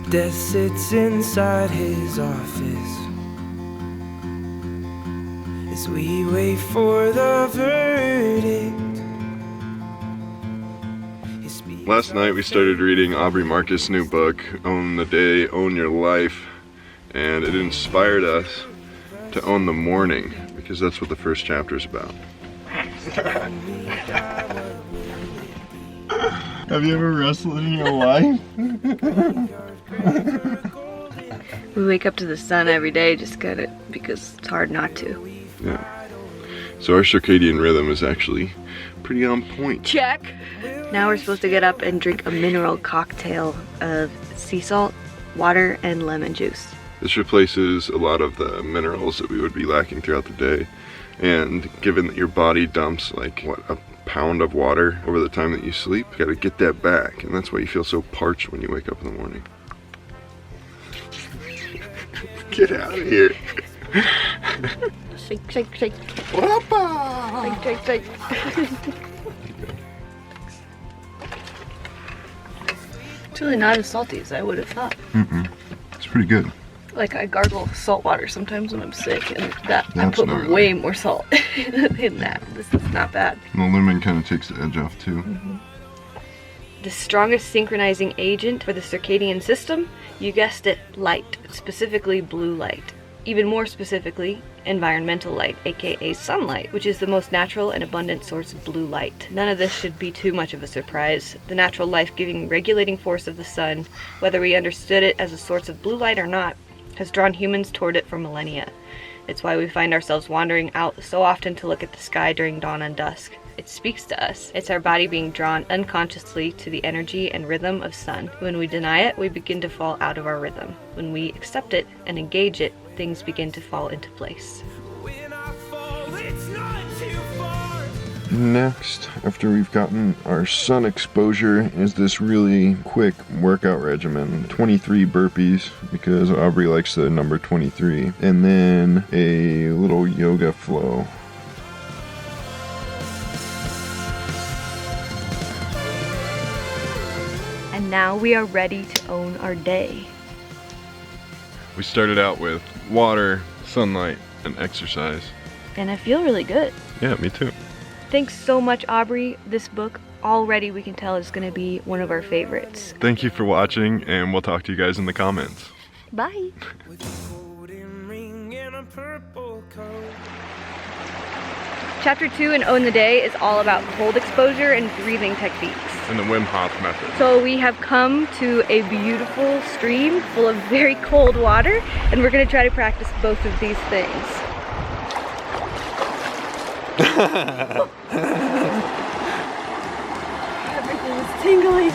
Death sits inside his office as we wait for the verdict. Last night we started reading Aubrey Marcus' new book, Own the Day, Own Your Life, and it inspired us to own the morning, because that's what the first chapter is about. Have you ever wrestled in your life? We wake up to the sun every day just because it's hard not to. Yeah. So our circadian rhythm is actually pretty on point. Check! Now we're supposed to get up and drink a mineral cocktail of sea salt, water, and lemon juice. This replaces a lot of the minerals that we would be lacking throughout the day. And given that your body dumps like, what, a pound of water over the time that you sleep, you gotta get that back. And that's why you feel so parched when you wake up in the morning. Get out of here. Shake, shake, shake. Whoppa! Shake, shake, shake. It's really not as salty as I would have thought. It's pretty good. Like, I gargle salt water sometimes when I'm sick, and I That's put gnarly. way more salt in that. This is not bad. And the lemon kind of takes the edge off too. The strongest synchronizing agent for the circadian system, you guessed it, light, specifically blue light. Even more specifically, environmental light, aka sunlight, which is the most natural and abundant source of blue light. None of this should be too much of a surprise. The natural life-giving regulating force of the sun, whether we understood it as a source of blue light or not, has drawn humans toward it for millennia. It's why we find ourselves wandering out so often to look at the sky during dawn and dusk. It speaks to us. It's our body being drawn unconsciously to the energy and rhythm of sun. When we deny it, we begin to fall out of our rhythm. When we accept it and engage it, things begin to fall into place. Next, after we've gotten our sun exposure, is this really quick workout regimen. 23 burpees, because Aubrey likes the number 23. And then a little yoga flow. And now we are ready to own our day. We started out with water, sunlight, and exercise. And I feel really good. Yeah, me too. Thanks so much, Aubrey. This book already we can tell is going to be one of our favorites. Thank you for watching, and we'll talk to you guys in the comments. Bye. Chapter 2 in Own the Day is all about cold exposure and breathing techniques. And the Wim Hof method. So we have come to a beautiful stream full of very cold water, and we're going to try to practice both of these things. Everything is tingling.